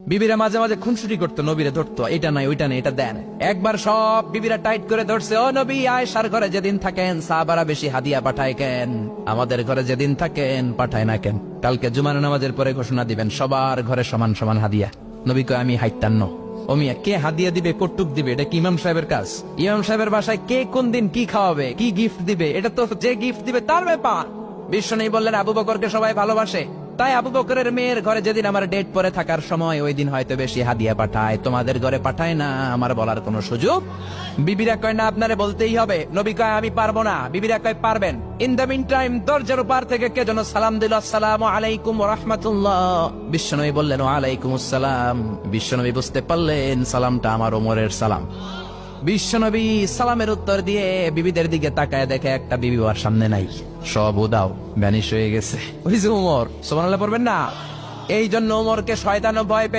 বিবিরা মাঝে মাঝে খুনসুটি করতো, নবীরে ধরতো, এটা নাই ওইটা নেই এটা দেন। একবার সব বিবিরা টাইট করে ধরছে, ও নবী, আয়েশার ঘরে যেদিন থাকেন সাহাবারা বেশি হাদিয়া পাঠায় কেন? আমাদের ঘরে যেদিন থাকেন পাঠায় না কেন? কালকে জুমার নামাজের পরে ঘোষণা দিবেন সবার ঘরে সমান সমান হাদিয়া। নবী কয়, আমি হাইতান্ন। ও মিয়া, কে হাদিয়া দিবে, কটুক দিবে, এটা কি ইমাম সাহেবের কাজ? ইমাম সাহেবের বাসায় কে কোন দিন কি খাওয়াবে, কি গিফট দিবে, এটা তো যে গিফট দিবে তার ব্যাপার। বিশ্বনবী বললেন, আবু বকরকে সবাই ভালোবাসে, তাই আবু বকরের মেয়ের ঘরে যেদিন আমার ডেট পরে থাকার সময় ওই দিন হয়তো বেশি হাদিয়া পাঠায়, তোমাদের ঘরে পাঠায় না। আমার বলার কোনো সুযোগ? বিবিরা কয়, না আপনারে বলতেই হবে। নবী কয়, আমি পারবো না। বিবিরা কয়, পারবেন। ইন দ্য মিন টাইম দরজার পার থেকে কে যেন সালাম দিল, আসসালামু আলাইকুম ওয়া রাহমাতুল্লাহ। বিশ্বনবী বললেন, ওয়া আলাইকুম আসসালাম। বিশ্বনবী বুঝতে পারলেন সালামটা আমার ওমরের সালাম। বিশ্বনবী সালামের উত্তর দিয়ে বিবিদের দিকে তাকায় দেখে একটা বিবি ওর সামনে নাই, সব উদাও, ভ্যানিশ হয়ে গেছে। ওই যে ওমর, সুবহানাল্লাহ পড়বেন না? এই জন্য ওমরকে শয়তানও ভয় পেত।